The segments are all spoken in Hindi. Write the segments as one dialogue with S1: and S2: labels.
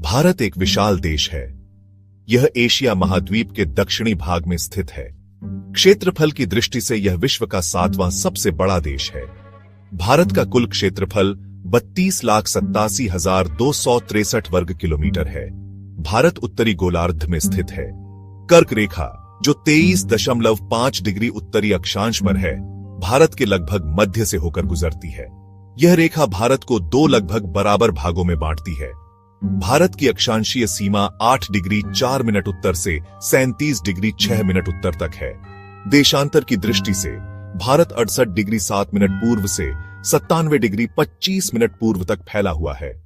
S1: भारत एक विशाल देश है। यह एशिया महाद्वीप के दक्षिणी भाग में स्थित है। क्षेत्रफल की दृष्टि से यह विश्व का 7वां सबसे बड़ा देश है। भारत का कुल क्षेत्रफल 32,87,263 वर्ग किलोमीटर है। भारत उत्तरी गोलार्ध में स्थित है। कर्क रेखा, जो 23.5 डिग्री उत्तरी अक्षांश पर है, भारत के लगभग मध्य से होकर गुजरती है। यह रेखा भारत को 2 लगभग बराबर भागों में बांटती है। भारत की अक्षांशीय सीमा 8 डिग्री 4 मिनट उत्तर से 37 डिग्री 6 मिनट उत्तर तक है। देशांतर की दृष्टि से भारत 68 डिग्री 7 मिनट पूर्व से 97 डिग्री 25 मिनट पूर्व तक फैला हुआ है।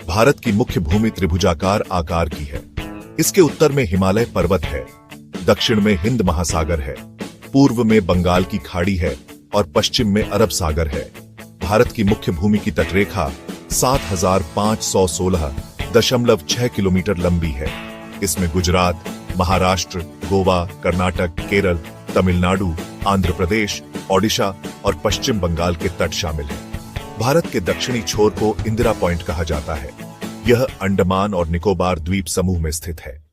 S1: भारत की मुख्य भूमि त्रिभुजाकार आकार की है। इसके उत्तर में हिमालय पर्वत है, दक्षिण में हिंद महासागर है, पूर्व में बंगाल की खाड़ी है और पश्चिम में अरब सागर है। भारत की मुख्य भूमि की तटरेखा 7,516.6 किलोमीटर लंबी है। इसमें गुजरात, महाराष्ट्र, गोवा, कर्नाटक, केरल, तमिलनाडु, आंध्र प्रदेश, ओडिशा और पश्चिम बंगाल के तट शामिल हैं। भारत के दक्षिणी छोर को इंदिरा पॉइंट कहा जाता है। यह अंडमान और निकोबार द्वीप समूह में स्थित है।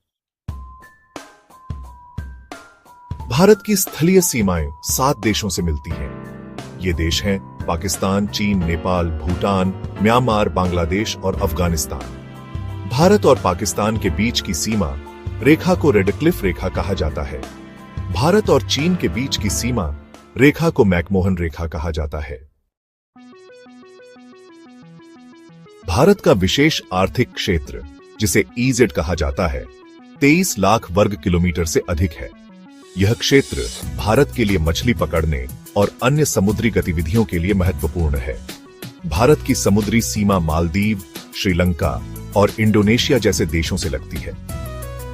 S1: भारत की स्थलीय सीमाएं 7 देशों से मिलती हैं। ये देश हैं पाकिस्तान, चीन, नेपाल, भूटान, म्यांमार, बांग्लादेश और अफगानिस्तान। भारत और पाकिस्तान के बीच की सीमा रेखा को रेडक्लिफ रेखा कहा जाता है। भारत और चीन के बीच की सीमा रेखा को मैकमोहन रेखा कहा जाता है। भारत का विशेष आर्थिक क्षेत्र, जिसे ईजेड कहा जाता है, 23 लाख वर्ग किलोमीटर से अधिक है। यह क्षेत्र भारत के लिए मछली पकड़ने और अन्य समुद्री गतिविधियों के लिए महत्वपूर्ण है। भारत की समुद्री सीमा मालदीव, श्रीलंका और इंडोनेशिया जैसे देशों से लगती है।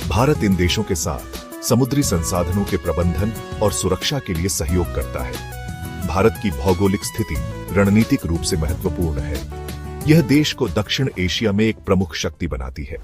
S1: भारत इन देशों के साथ समुद्री संसाधनों के प्रबंधन और सुरक्षा के लिए सहयोग करता है। भारत की भौगोलिक स्थिति रणनीतिक रूप से महत्वपूर्ण है। यह देश को दक्षिण एशिया में एक प्रमुख शक्ति बनाती है।